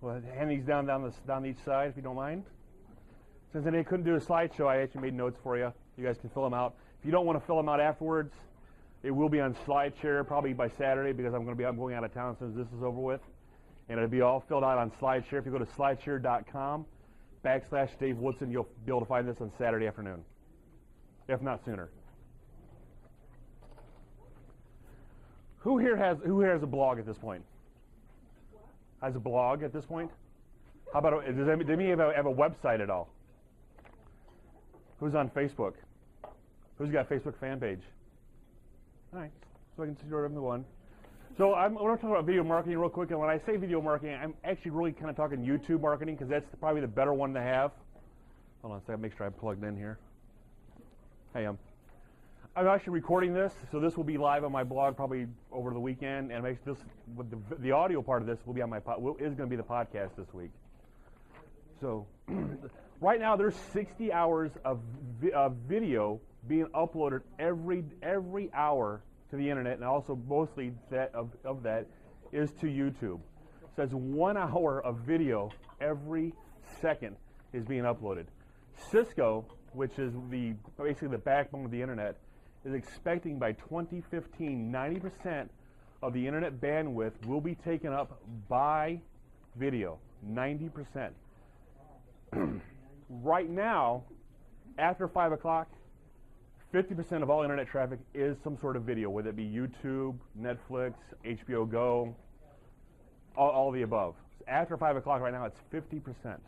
Well, hand these down each side if you don't mind. Since I couldn't do a slideshow, I actually made notes for you. You guys can fill them out. If you don't want to fill them out afterwards, it will be on SlideShare probably by Saturday because I'm going out of town as soon as this is over with, and it'll be all filled out on SlideShare. If you go to slideshare.com/Dave Woodson, you'll be able to find this on Saturday afternoon, if not sooner. Who here has a blog at this point? Has a blog at this point? How about does anybody have a website at all? Who's on Facebook? Who's got a Facebook fan page? All right, so I can see everyone. So I want to talk about video marketing real quick. And when I say video marketing, I'm actually really kind of talking YouTube marketing because that's probably the better one to have. Hold on a second, make sure I'm plugged in here. Hey, I'm actually recording this, so this will be live on my blog probably over the weekend, and makes this with the audio part of this will be on my is going to be the podcast this week. So right now there's 60 hours of video being uploaded every hour to the internet, and also mostly that of that is to YouTube. So that's 1 hour of video every second is being uploaded. Cisco, which is basically the backbone of the internet, is expecting by 2015 90% of the internet bandwidth will be taken up by video. 90%. Right now, after 5 o'clock, 50% of all internet traffic is some sort of video, whether it be YouTube, Netflix, HBO Go, all the above. So after 5 o'clock right now, it's 50%.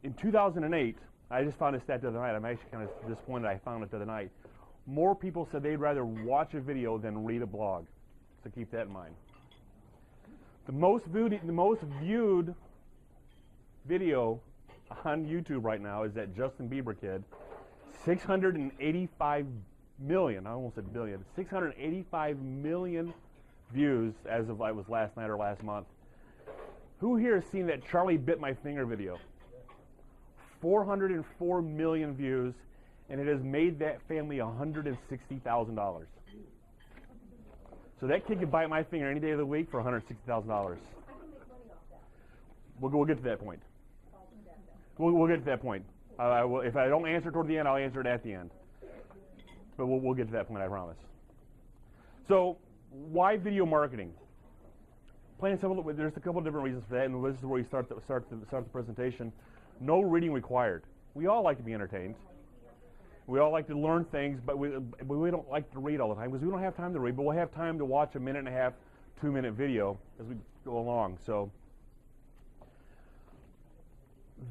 In 2008, I just found this stat the other night. I'm actually kind of disappointed I found it the other night. More people said they'd rather watch a video than read a blog. So keep that in mind. The most viewed video on YouTube right now is that Justin Bieber kid. 685 million, I almost said billion, 685 million views as of it was last night or last month. Who here has seen that Charlie Bit My Finger video? 404 million views, and it has made that family $160,000. So that kid could bite my finger any day of the week for $160,000. We'll get to that point. We'll get to that point. If I don't answer toward the end, I'll answer it at the end. But we'll get to that point, I promise. So why video marketing? Plain and simple, there's a couple of different reasons for that, and this is where we start the presentation. No reading required. We all like to be entertained. We all like to learn things, but we don't like to read all the time because we don't have time to read, but we'll have time to watch a 1.5-minute, 2-minute video as we go along. So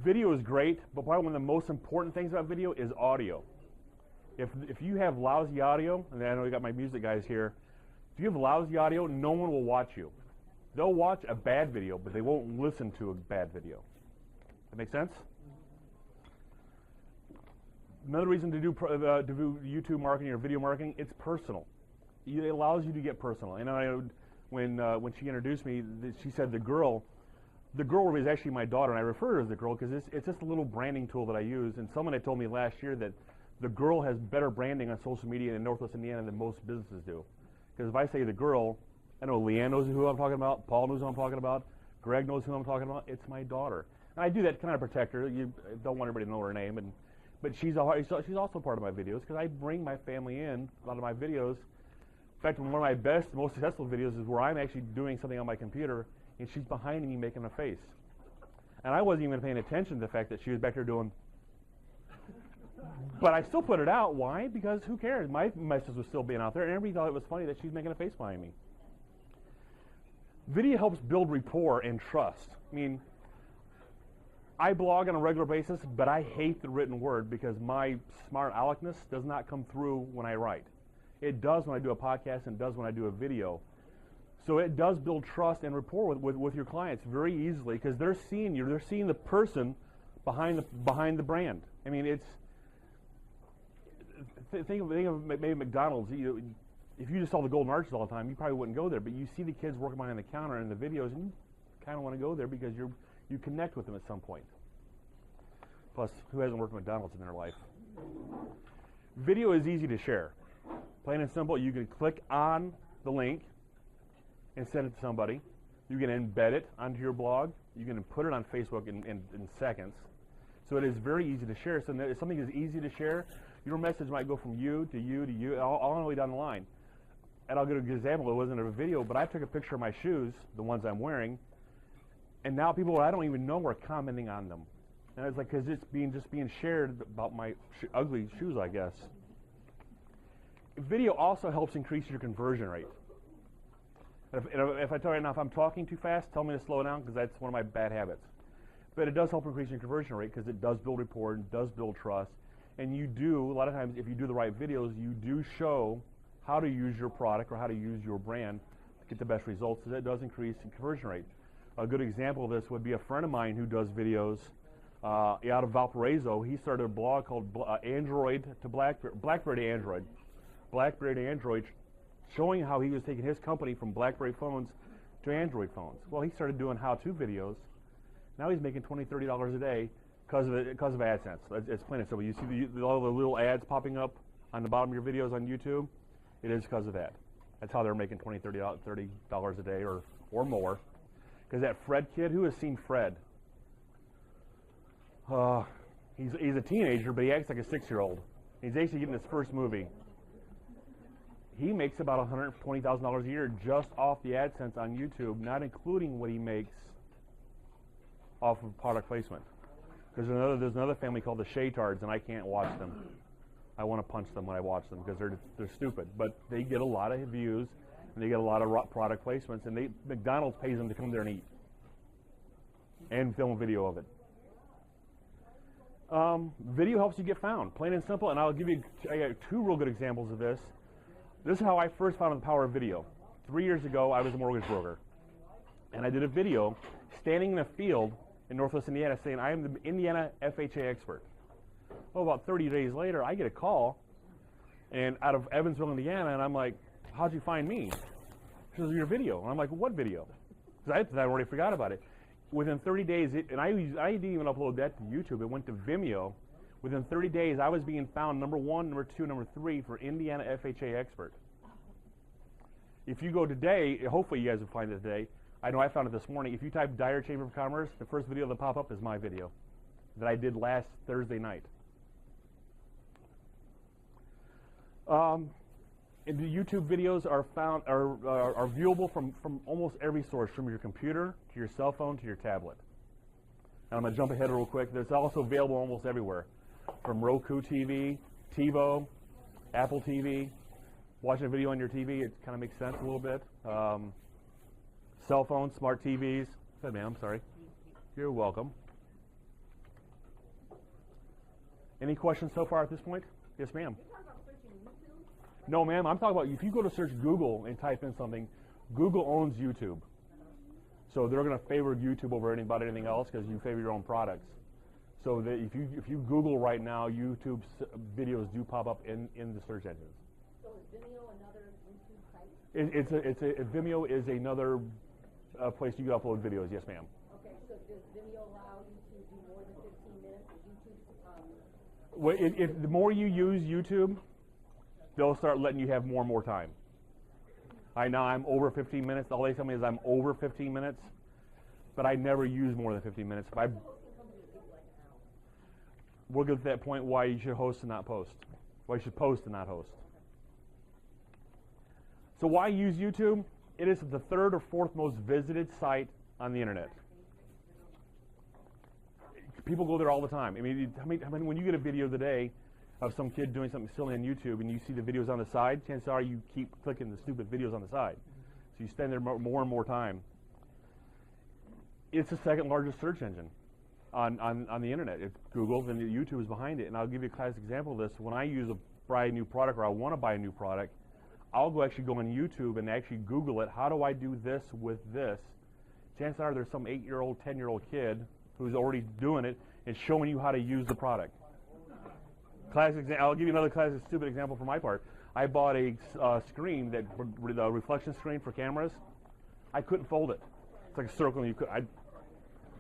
video is great, but probably one of the most important things about video is audio. If you have lousy audio, and I know we got my music guys here, if you have lousy audio, no one will watch you. They'll watch a bad video, but they won't listen to a bad video. That make sense? Another reason to do YouTube marketing or video marketing, it's personal. It allows you to get personal. And I know when she introduced me, she said the girl was actually my daughter, and I refer to her as the girl because it's just a little branding tool that I use. And someone had told me last year that the girl has better branding on social media in Northwest Indiana than most businesses do. Because if I say the girl, I know Leanne knows who I'm talking about, Paul knows who I'm talking about, Greg knows who I'm talking about. It's my daughter. And I do that to kind of protect her. You don't want everybody to know her name, but she's also part of my videos because I bring my family in a lot of my videos. In fact, one of my best, most successful videos is where I'm actually doing something on my computer and she's behind me making a face. And I wasn't even paying attention to the fact that she was back there doing, but I still put it out. Why? Because who cares? My message was still being out there and everybody thought it was funny that she's making a face behind me. Video helps build rapport and trust. I mean, I blog on a regular basis, but I hate the written word because my smart aleckness does not come through when I write. It does when I do a podcast and it does when I do a video. So it does build trust and rapport with your clients very easily because they're seeing you. They're seeing the person behind the brand. I mean, it's think of maybe McDonald's. If you just saw the golden arches all the time, you probably wouldn't go there. But you see the kids working behind the counter in the videos, and you kind of want to go there because you connect with them at some point. Plus, who hasn't worked at McDonald's in their life? Video is easy to share. Plain and simple, you can click on the link and send it to somebody. You can embed it onto your blog. You can put it on Facebook in seconds. So it is very easy to share. So if something is easy to share, your message might go from you to you to you, all the way down the line. And I'll give a good example. It wasn't a video, but I took a picture of my shoes, the ones I'm wearing, and now people I don't even know are commenting on them. And it's like, because it's just being shared about my ugly shoes, I guess. Video also helps increase your conversion rate. If I tell you right now, if I'm talking too fast, tell me to slow down, because that's one of my bad habits. But it does help increase your conversion rate, because it does build rapport, it does build trust. And you do, a lot of times, if you do the right videos, you do show how to use your product or how to use your brand to get the best results. So that does increase the conversion rate. A good example of this would be a friend of mine who does videos out of Valparaiso. He started a blog called Android to Blackberry to Android. Blackberry to Android, showing how he was taking his company from BlackBerry phones to Android phones. Well, he started doing how-to videos. Now he's making $20, $30 a day because of AdSense. It's plain and simple. You see all the little ads popping up on the bottom of your videos on YouTube? It is because of that. That's how they're making $20, $30 a day or more. Because that Fred kid, who has seen Fred? He's a teenager, but he acts like a 6-year-old. He's actually getting his first movie. He makes about $120,000 a year just off the AdSense on YouTube, not including what he makes off of product placement. There's another family called the Shaytards, and I can't watch them. I want to punch them when I watch them because they're stupid. But they get a lot of views, and they get a lot of product placements, and McDonald's pays them to come there and eat and film a video of it. Video helps you get found, plain and simple. And I got 2 real good examples of this. This is how I first found the power of video. 3 years ago, I was a mortgage broker, and I did a video standing in a field in Northwest Indiana saying, I am the Indiana FHA expert. Well, about 30 days later, I get a call and out of Evansville, Indiana, and I'm like, how'd you find me? She says, your video. And I'm like, what video? Because I already forgot about it. Within 30 days, I didn't even upload that to YouTube. It went to Vimeo. Within 30 days, I was being found number 1, number 2, number 3 for Indiana FHA expert. If you go today, hopefully you guys will find it today. I know I found it this morning. If you type Dyer Chamber of Commerce, the first video that pop up is my video that I did last Thursday night. And the YouTube videos are viewable from almost every source, from your computer to your cell phone to your tablet. And I'm going to jump ahead real quick. It's also available almost everywhere, from Roku TV, TiVo, Apple TV. Watching a video on your TV, it kind of makes sense a little bit. Cell phones, smart TVs. Go ahead, ma'am, I'm sorry. You're welcome. Any questions so far at this point? Yes, ma'am. No, ma'am, I'm talking about if you go to search Google and type in something, Google owns YouTube. So they're going to favor YouTube over anything else because you favor your own products. So that if you Google right now, YouTube's videos do pop up in the search engines. So is Vimeo another YouTube site? Vimeo is another place you can upload videos. Yes, ma'am. Okay, so does Vimeo allow you to do more than 15 minutes? Is YouTube? Well, if the more you use YouTube, they'll start letting you have more and more time. I'm over 15 minutes. All they tell me is I'm over 15 minutes, but I never use more than 15 minutes. We'll get to that point why you should host and not post. Why you should post and not host. So why use YouTube? It is the 3rd or 4th most visited site on the internet. People go there all the time. I mean, when you get a video today of some kid doing something silly on YouTube and you see the videos on the side, chances are you keep clicking the stupid videos on the side. So you spend there more and more time. It's the 2nd largest search engine on the internet. It's Google, then YouTube is behind it. And I'll give you a classic example of this. When I buy a new product or I want to buy a new product, I'll actually go on YouTube and actually Google it. How do I do this with this? Chances are there's some 8-year-old, 10-year-old kid who's already doing it and showing you how to use the product. I'll give you another classic stupid example from my part. I bought a screen, a reflection screen for cameras. I couldn't fold it. It's like a circle. And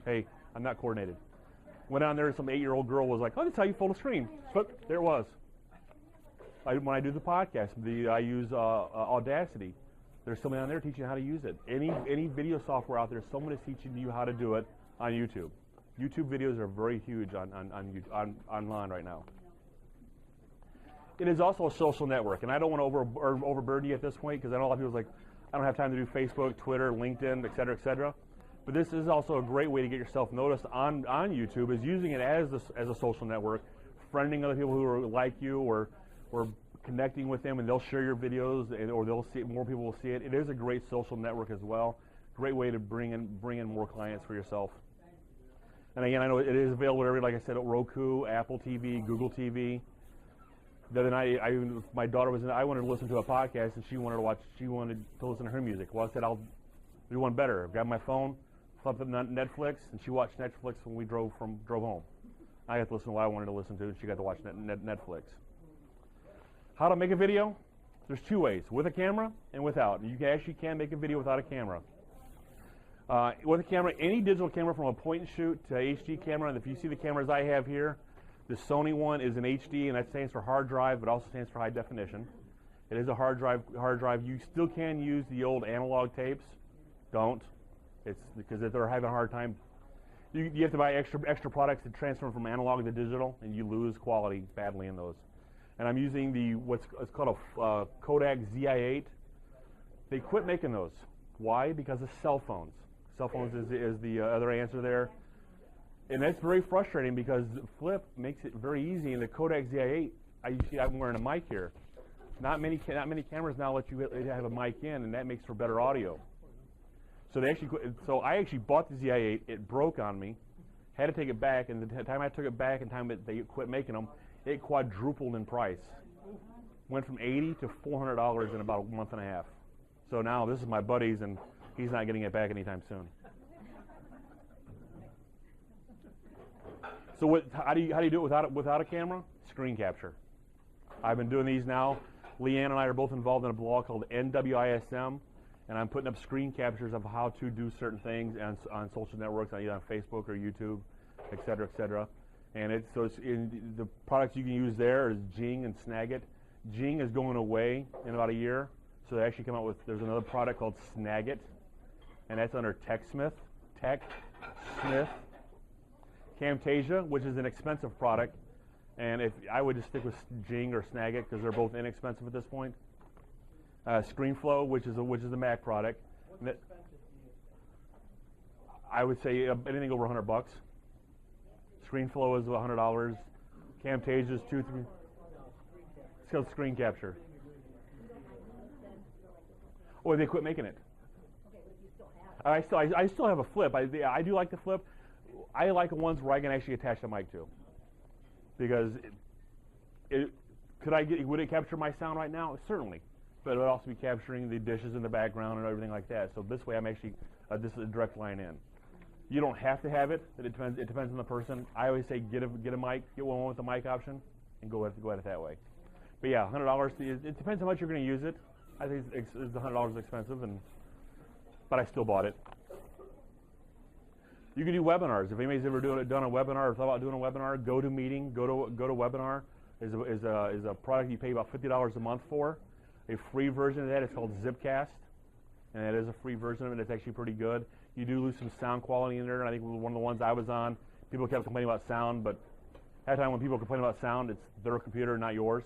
hey, I'm not coordinated. Went on there, some 8-year-old girl was like, "Oh, that's how you fold a screen." But there it was. When I do the podcast, I use Audacity. There's somebody on there teaching you how to use it. Any video software out there, someone is teaching you how to do it on YouTube. YouTube videos are very huge online right now. It is also a social network, and I don't want to overburden you at this point because I know a lot of people's like, I don't have time to do Facebook, Twitter, LinkedIn, et cetera, et cetera. But this is also a great way to get yourself noticed on YouTube, is using it as a social network, friending other people who are like you or connecting with them, and they'll share your videos, or they'll see it, more people will see it. It is a great social network as well. Great way to bring in more clients for yourself. And again, I know it is available everywhere, like I said, at Roku, Apple TV, Google TV. The other night, my daughter I wanted to listen to a podcast, and she wanted to listen to her music. Well, I said, I'll do one better. Grab my phone, flip up Netflix, and she watched Netflix when we drove home. I got to listen to what I wanted to listen to, and she got to watch Netflix. How to make a video? There's two ways, with a camera and without. You actually can make a video without a camera. With a camera, any digital camera from a point and shoot to HD camera, and if you see the cameras I have here, the Sony one is an HD, and that stands for hard drive, but also stands for high definition. It is a hard drive. You still can use the old analog tapes. Don't. It's because they're having a hard time. You have to buy extra products to transfer from analog to digital, and you lose quality badly in those. And I'm using what's called a Kodak ZI-8. They quit making those. Why? Because of cell phones. Cell phones is the other answer there. And that's very frustrating because flip makes it very easy. And the Kodak ZI-8, I'm wearing a mic here. Not many cameras now let you have a mic in, and that makes for better audio. So I actually bought the ZI-8. It broke on me. Had to take it back, and the time I took it back and the time they quit making them, it quadrupled in price. Went from $80 to $400 in about a month and a half. So now this is my buddy's, and he's not getting it back anytime soon. So how do you do it without a camera? Screen capture. I've been doing these now. Leanne and I are both involved in a blog called NWISM, and I'm putting up screen captures of how to do certain things on social networks, either on Facebook or YouTube, et cetera, et cetera. And the products you can use there is Jing and Snagit. Jing is going away in about a year, so they actually come out with, there's another product called Snagit, and that's under TechSmith. Camtasia, which is an expensive product, and I would just stick with Jing or Snagit because they're both inexpensive at this point. ScreenFlow, which is a Mac product. I would say anything over $100. ScreenFlow is $100. Camtasia is $2-3. It's called screen capture. Or they quit making it. I still have a flip. I do like the flip. I like the ones where I can actually attach the mic to, because would it capture my sound right now? Certainly, but it would also be capturing the dishes in the background and everything like that. So this way, I'm actually this is a direct line in. You don't have to have it, but it depends on the person. I always say get a mic, get one with the mic option, and go at it that way. But yeah, $100. It depends how much you're going to use it. I think it's $100 expensive, but I still bought it. You can do webinars. If anybody's ever done a webinar or thought about doing a webinar, GoToMeeting, GoToWebinar is a product you pay about $50 a month for. A free version of that is called Zipcast, and that is a free version of it. It's actually pretty good. You do lose some sound quality in there, and I think one of the ones I was on, people kept complaining about sound, but at the time when people complain about sound, it's their computer, not yours.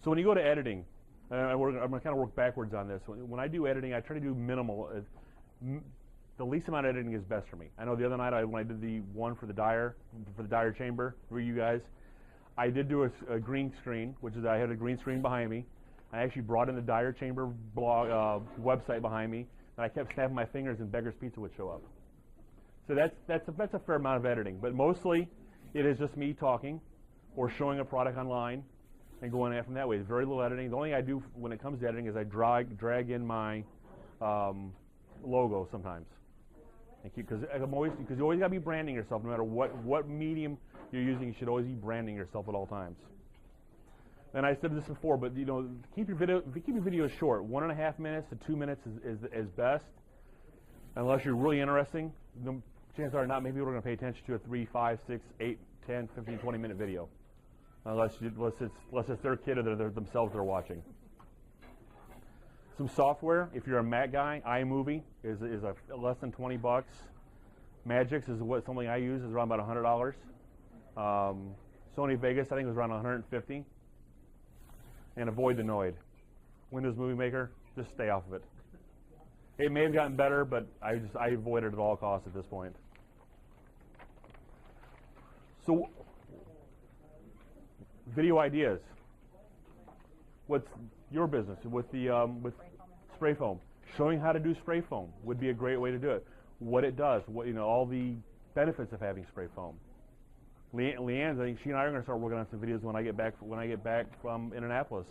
So when you go to editing, I'm going to kind of work backwards on this. When I do editing, I try to do minimal. The least amount of editing is best for me. I know the other night when I did the one for the Dyer chamber for you guys, I did do a green screen, which is I had a green screen behind me. I actually brought in the Dyer chamber blog website behind me, and I kept snapping my fingers, and Beggar's Pizza would show up. So that's a fair amount of editing, but mostly it is just me talking or showing a product online and going at it from that way. There's very little editing. The only thing I do when it comes to editing is I drag in my logo sometimes. Because you always got to be branding yourself, no matter what medium you're using. You should always be branding yourself at all times. And I said this before, but keep your videos short. 1.5 minutes to 2 minutes is best, unless you're really interesting. The chances are not many people are going to pay attention to a 3, 5, 6, 8, 10, 15, 20-minute video, unless it's their kid or themselves they're watching. Some software, if you're a Mac guy, iMovie is a less than 20 bucks. Magix is something I use, is around about $100. Sony Vegas, I think, was around 150. And avoid the Noid. Windows Movie Maker, just stay off of it. It may have gotten better, but I avoid it at all costs at this point. So, video ideas. What's your business with with spray foam? Showing how to do spray foam would be a great way to do it. What it does, all the benefits of having spray foam. Leanne's, I think she and I are going to start working on some videos when I get back from Indianapolis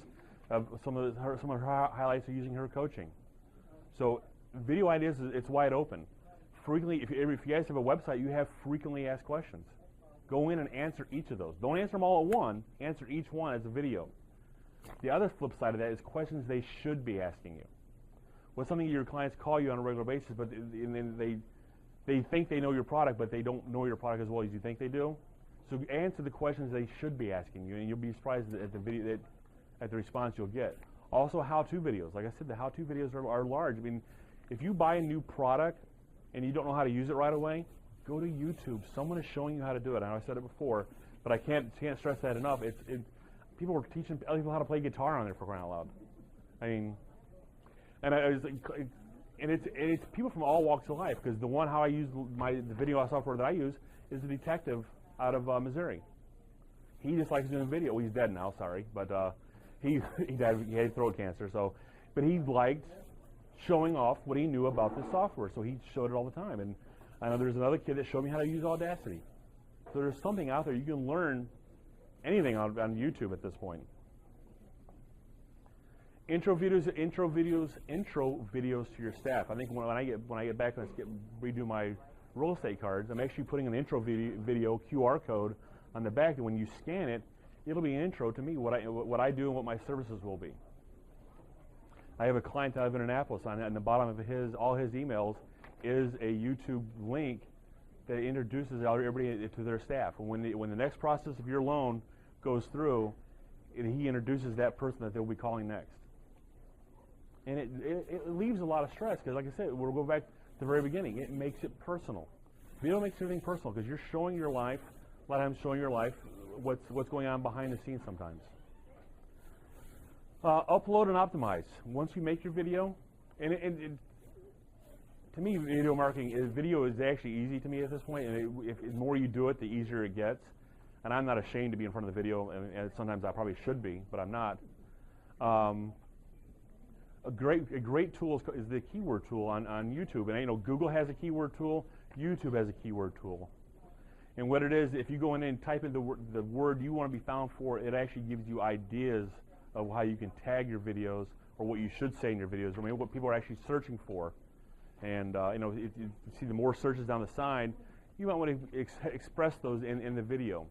of some of her highlights of using her coaching. So video ideas, it's wide open. Frequently, if you guys have a website, you have frequently asked questions. Go in and answer each of those. Don't answer them all at one. Answer each one as a video. The other flip side of that is questions they should be asking you. What's something your clients call you on a regular basis, but they think they know your product, but they don't know your product as well as you think they do. So answer the questions they should be asking you, and you'll be surprised at the response you'll get. Also, how-to videos. Like I said, the how-to videos are large. I mean, if you buy a new product and you don't know how to use it right away, go to YouTube. Someone is showing you how to do it. I know I said it before, but I can't stress that enough. People are teaching other people how to play guitar on there, for crying out loud. I mean, it's people from all walks of life, because how I use the video software that I use is the detective out of Missouri. He just likes doing video. Well, he's dead now, sorry, but he died. He had throat cancer. But he liked showing off what he knew about the software, so he showed it all the time. And I know there's another kid that showed me how to use Audacity. So there's something out there. You can learn anything on YouTube at this point. Intro videos to your staff. I think when I get back and redo my real estate cards, I'm actually putting an intro video QR code on the back, and when you scan it, it'll be an intro to me, what I do and what my services will be. I have a client out of Indianapolis, on the bottom of all his emails is a YouTube link that introduces everybody to their staff. And when the next process of your loan goes through, he introduces that person that they'll be calling next. And it leaves a lot of stress, because like I said, we'll go back to the very beginning. It makes it personal. Video makes everything personal, because you're showing your life, a lot of times showing your life, what's going on behind the scenes sometimes. Upload and optimize. Once you make your video, and to me, video marketing, video is actually easy to me at this point, and if the more you do it, the easier it gets. And I'm not ashamed to be in front of the video, and sometimes I probably should be, but I'm not. A great tool is the keyword tool on YouTube. And Google has a keyword tool, YouTube has a keyword tool. And what it is, if you go in and type in the word you want to be found for, it actually gives you ideas of how you can tag your videos, or what you should say in your videos, or maybe what people are actually searching for. And if you see the more searches down the side, you might want to express those in the video.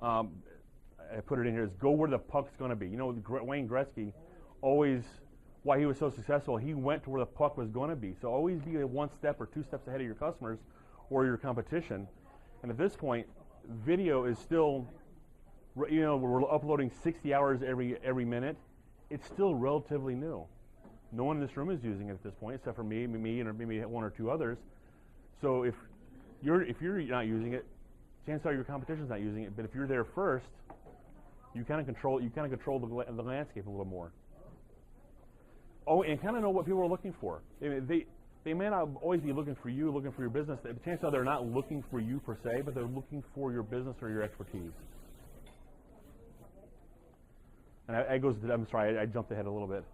I put it in here, is go where the puck's going to be. Wayne Gretzky, always, why he was so successful, he went to where the puck was going to be. So always be one step or two steps ahead of your customers or your competition. And at this point, video is still, we're uploading 60 hours every minute. It's still relatively new. No one in this room is using it at this point, except for me, and maybe one or two others. So if you're not using it, chances are your competition's not using it. But if you're there first, you kind of control the landscape a little more. Oh, and kind of know what people are looking for. They may not always be looking for you, looking for your business. The chances are they're not looking for you per se, but they're looking for your business or your expertise. And I'm sorry, I jumped ahead a little bit.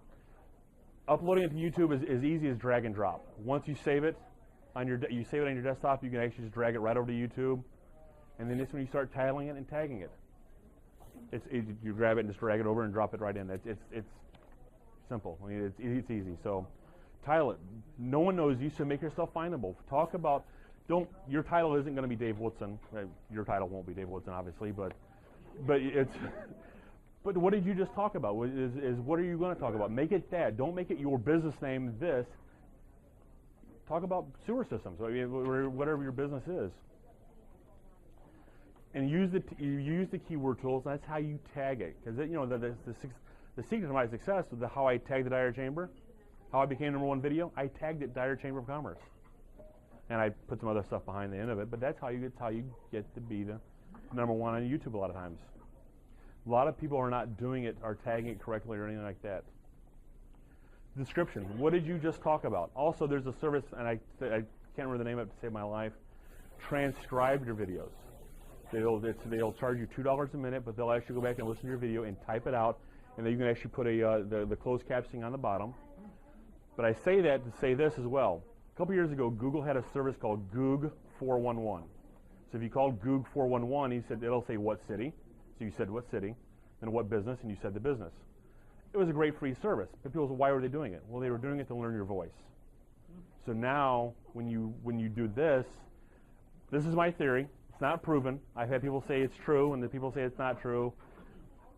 Uploading it to YouTube is as easy as drag and drop. Once you save it on your desktop, you can actually just drag it right over to YouTube, and then this when you start titling it and tagging it. You grab it and just drag it over and drop it right in. It's simple. I mean, it's easy. So title it. No one knows you, so make yourself findable. Talk about. Your title isn't going to be Dave Woodson. Your title won't be Dave Woodson, obviously, but it's. But what did you just talk about? Is what are you going to talk about? Make it that. Don't make it your business name. This. Talk about sewer systems, whatever your business is. And use the keyword tools. That's how you tag it, because the The secret to my success was how I tagged the Dyer Chamber, how I became #1 video. I tagged it Dyer Chamber of Commerce, and I put some other stuff behind the end of it. But that's how you get to be the #1 on YouTube a lot of times. A lot of people are not doing it or tagging it correctly or anything like that. Description. What did you just talk about? Also, there's a service, and I can't remember the name of it to save my life. Transcribe your videos. They'll charge you $2 a minute, but they'll actually go back and listen to your video and type it out, and then you can actually put the closed captioning on the bottom. But I say that to say this as well. A couple years ago, Google had a service called Goog 411. So if you called Goog 411, it'll say what city. So you said what city, then what business, and you said the business. It was a great free service. But people said, why were they doing it? Well, they were doing it to learn your voice. So now, when you do this is my theory. It's not proven. I've had people say it's true, and the people say it's not true.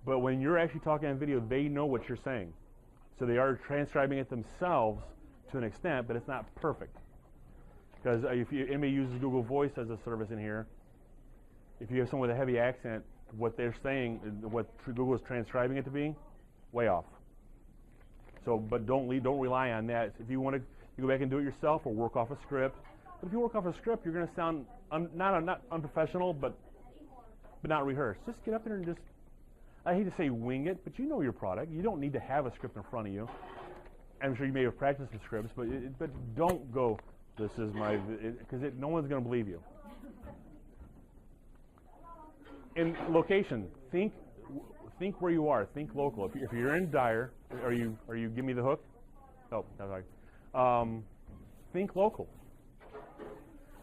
But when you're actually talking on video, they know what you're saying. So they are transcribing it themselves to an extent, but it's not perfect. Because if anybody uses Google Voice as a service in here, if you have someone with a heavy accent, what they're saying, what Google is transcribing it to be, way off. So, but don't rely on that. If you want to, you go back and do it yourself or work off a script. But if you work off a script, you're going to sound not unprofessional, but not rehearsed. Just get up there and just, I hate to say wing it, but you know your product. You don't need to have a script in front of you. I'm sure you may have practiced some scripts, but don't go, this is my, because no one's going to believe you. In location, think where you are. Think local. If you're in Dyer, are you give me the hook? Oh, no, sorry. Think local.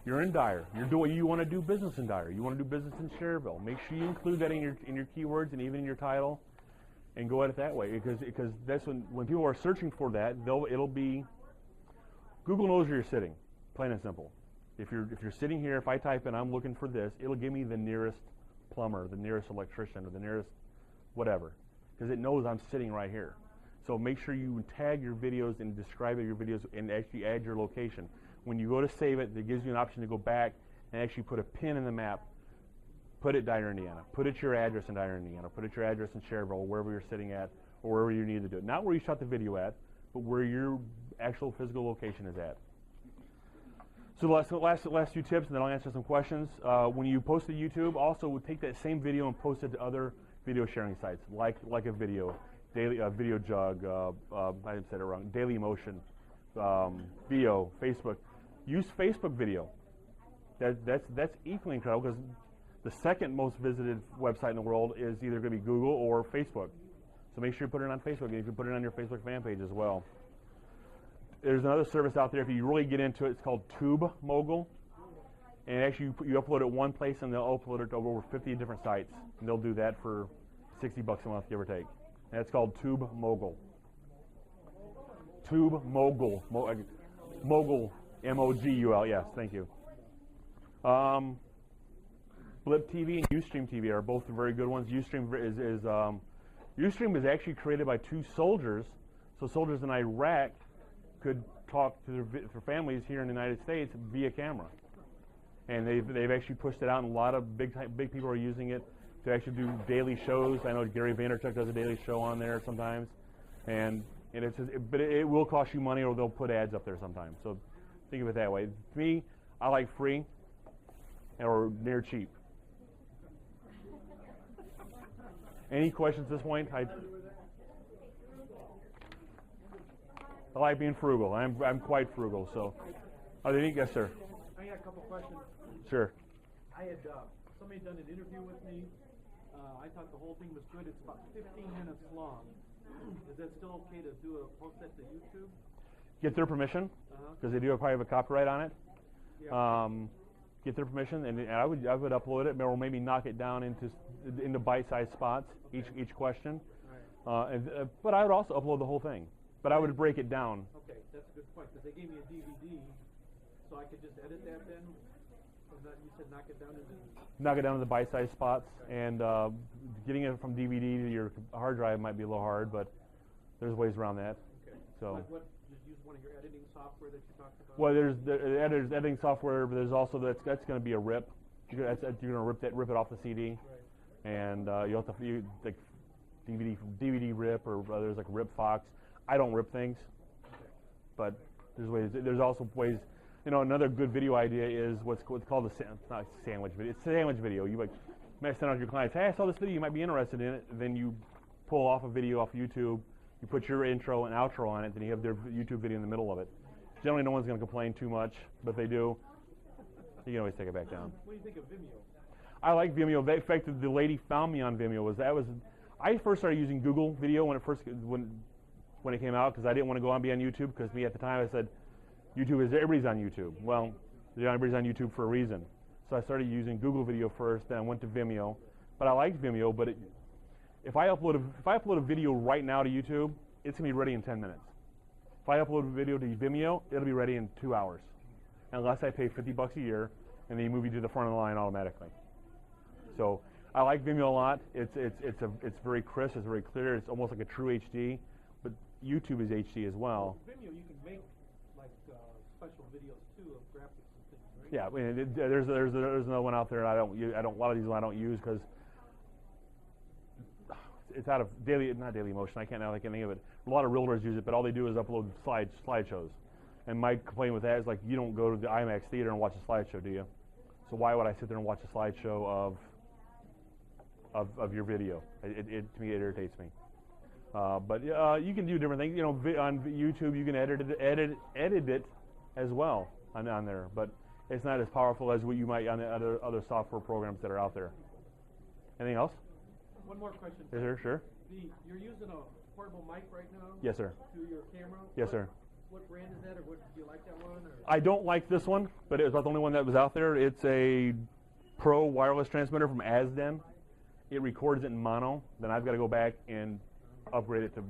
You're in Dyer. You want to do business in Dyer. You want to do business in Cherville. Make sure you include that in your keywords and even in your title, and go at it that way. Because that's when people are searching for that, it'll be. Google knows where you're sitting, plain and simple. If you're sitting here, if I type in I'm looking for this, it'll give me the nearest plumber, the nearest electrician, or the nearest whatever, because it knows I'm sitting right here. So make sure you tag your videos and describe your videos and actually add your location. When you go to save it, it gives you an option to go back and actually put a pin in the map. Put it Dyer, Indiana. Put it your address in Dyer, Indiana. Put it your address in Cherville, wherever you're sitting at, or wherever you need to do it. Not where you shot the video at, but where your actual physical location is at. So the last few tips, and then I'll answer some questions. When you post to YouTube, also take that same video and post it to other video sharing sites, like a video, Video Jug, I said it wrong, Daily Motion, Veo, Facebook. Use Facebook video. That's equally incredible, because the second most visited website in the world is either going to be Google or Facebook. So make sure you put it on Facebook, and you can put it on your Facebook fan page as well. There's another service out there, if you really get into it, it's called Tube Mogul. And actually, you upload it one place, and they'll upload it to over 50 different sites. And they'll do that for $60 a month, give or take. And it's called Tube Mogul. Tube Mogul. Mogul, M-O-G-U-L, yes, thank you. Blip TV and Ustream TV are both very good ones. Ustream is actually created by two soldiers. So soldiers in Iraq could talk to their families here in the United States via camera, and they've actually pushed it out, and a lot of big people are using it to actually do daily shows. I know Gary Vaynerchuk does a daily show on there sometimes, but it will cost you money, or they'll put ads up there sometimes. So think of it that way. To me, I like free or near cheap. Any questions at this point? I like being frugal. I'm quite frugal. So, yes, sir. I got a couple questions. Sure. I had somebody done an interview with me. I thought the whole thing was good. It's about 15 minutes long. Is that still okay to post that to YouTube? Get their permission, because they do probably have a copyright on it. Yeah. Get their permission, and I would upload it, or maybe knock it down into bite-sized spots each question. Right. But I would also upload the whole thing. But I would break it down. Okay, that's a good point, because they gave me a DVD, so I could just edit that then? You said knock it down into... Knock it down into bite-sized spots, and getting it from DVD to your hard drive might be a little hard, but there's ways around that. Okay. So. What just use one of your editing software that you talked about? Well, there's editing software, but there's also that's going to be a rip. You're going to rip it off the CD, right. And you'll have to DVD rip, or there's like Rip Fox. I don't rip things, but there's ways. There's also ways. You know, another good video idea is what's called it's not a sandwich video. It's a sandwich video. You like might send out to your clients, hey, I saw this video, you might be interested in it. Then you pull off a video off YouTube, you put your intro and outro on it, then you have their YouTube video in the middle of it. Generally, no one's going to complain too much, but if they do, you can always take it back down. What do you think of Vimeo? I like Vimeo. In fact, the lady found me on Vimeo. I first started using Google Video when it came out, because I didn't want to go on be on YouTube, because me at the time I said, everybody's on YouTube. Well, everybody's on YouTube for a reason. So I started using Google Video first, then I went to Vimeo. But I liked Vimeo, but if I upload a video right now to YouTube, it's going to be ready in 10 minutes. If I upload a video to Vimeo, it'll be ready in 2 hours. Unless I pay $50 a year, and they move you to the front of the line automatically. So I like Vimeo a lot. It's very crisp, it's very clear, it's almost like a true HD, but YouTube is HD as well. Vimeo, you can make like special videos too of graphics and things, right? Yeah, I mean, there's another one out there. A lot of these I don't use because it's out of not daily motion. I can't like anything of it. A lot of realtors use it, but all they do is upload slideshows. And my complaint with that is like, you don't go to the IMAX theater and watch a slideshow, do you? So why would I sit there and watch a slideshow of your video? To me, it irritates me. But you can do different things. You know, on YouTube, you can edit it as well on there. But it's not as powerful as what you might on the other software programs that are out there. Anything else? One more question. Yes, sir. Sure. You're using a portable mic right now? Yes, sir. To your camera? Yes, sir. What brand is that, or do you like that one? Or? I don't like this one, but it was about the only one that was out there. It's a Pro wireless transmitter from Asden. It records it in mono. Then I've got to go back and upgrade it to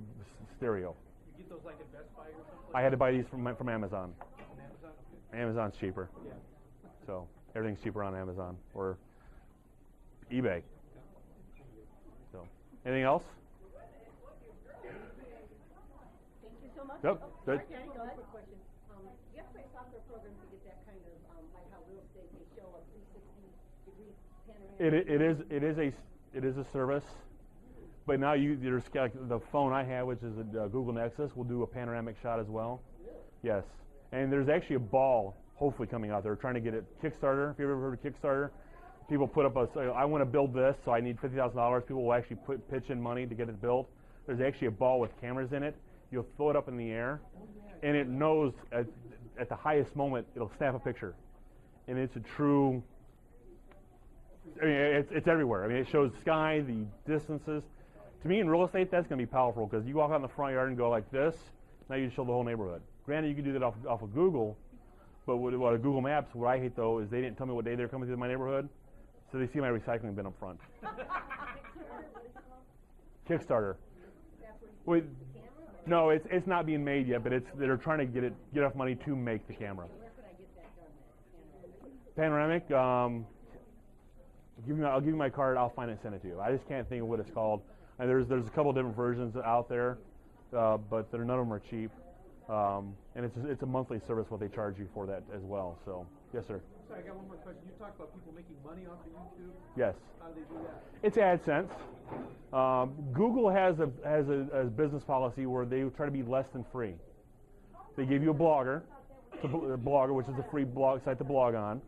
stereo. You get those like at Best Buy or something? I had to buy these from Amazon. From Amazon? Okay. Amazon's cheaper. Yeah. So everything's cheaper on Amazon or eBay. So anything else? Thank you so much. Yep. Oh, Good. sorry, Danny, go ahead. Quick question. Do you have to software program to get that kind of, like how real estate, they show a 360-degree panoramic? It is a service, but now there's like the phone I have, which is a Google Nexus, will do a panoramic shot as well. Really? Yes, and there's actually a ball hopefully coming out. They're trying to get it Kickstarter. If you've ever heard of Kickstarter, people put up I want to build this, so I need $50,000. People will actually pitch in money to get it built. There's actually a ball with cameras in it. You'll throw it up in the air, and it knows at the highest moment it'll snap a picture, and it's a true. I mean, it's everywhere. I mean, it shows the sky, the distances. To me, in real estate, that's going to be powerful because you walk out in the front yard and go like this. Now you show the whole neighborhood. Granted, you can do that off of Google, but what Google Maps, what I hate though is they didn't tell me what day they're coming to my neighborhood, so they see my recycling bin up front. Kickstarter. Wait, no, it's not being made yet, but they're trying to get enough money to make the camera. Where could I get that done, Panoramic. I'll give you my card. I'll find it and send it to you. I just can't think of what it's called. And there's a couple different versions out there, but none of them are cheap. And it's a monthly service what they charge you for that as well. So yes, sir. Sorry, I got one more question. You talked about people making money off of YouTube. Yes. How do they do that? It's AdSense. Google has a business policy where they try to be less than free. They give you a blogger, which is a free blog site to blog on.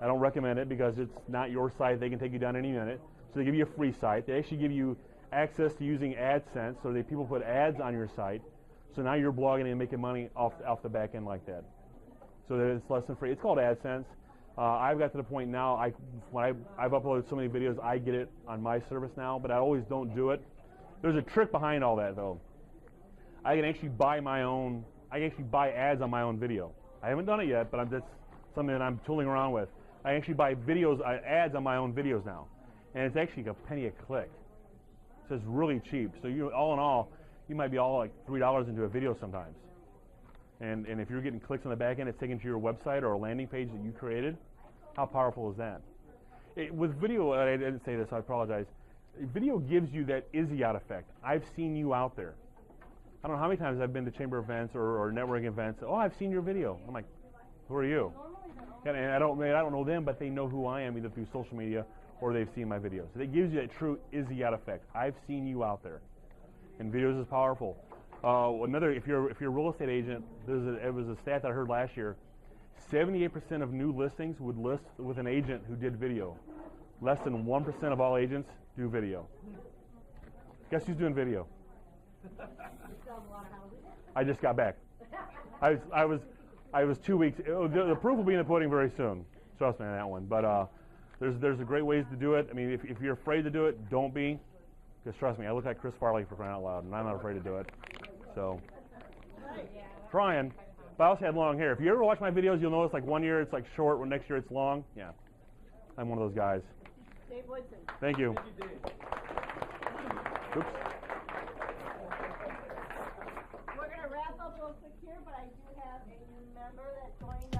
I don't recommend it because it's not your site. They can take you down any minute. So they give you a free site. They actually give you access to using AdSense, so people put ads on your site. So now you're blogging and making money off the back end like that. So that it's less than free. It's called AdSense. I've got to the point now, when I've uploaded so many videos, I get it on my service now, but I always don't do it. There's a trick behind all that, though. I can actually buy ads on my own video. I haven't done it yet, but that's something that I'm tooling around with. I actually buy ads on my own videos now, and it's actually a penny a click. So it's really cheap. So all in all, you might be all like $3 into a video sometimes. And if you're getting clicks on the back end, it's taken to your website or a landing page that you created. How powerful is that? With video, I didn't say this, I apologize. Video gives you that Izzy out effect. I've seen you out there. I don't know how many times I've been to chamber events or networking events. Oh, I've seen your video. I'm like, who are you? And I don't know them, but they know who I am either through social media or they've seen my videos. So it gives you that true Izzy out effect. I've seen you out there. and videos is powerful. If you're a real estate agent, it was a stat that I heard last year. 78% of new listings would list with an agent who did video. Less than 1% of all agents do video. Guess who's doing video? I just got back. I was 2 weeks. The proof will be in the pudding very soon. Trust me on that one. But there's a great ways to do it. I mean, if you're afraid to do it, don't be. Because trust me, I look like Chris Farley for crying out loud, and I'm not afraid to do it. So, trying. But I also had long hair. If you ever watch my videos, you'll notice like one year it's like short, when next year it's long. Yeah, I'm one of those guys. Dave Woodson. Thank you. Thank you, Dave. Oops. We're going to wrap up real quick here, but I do have a new member that joined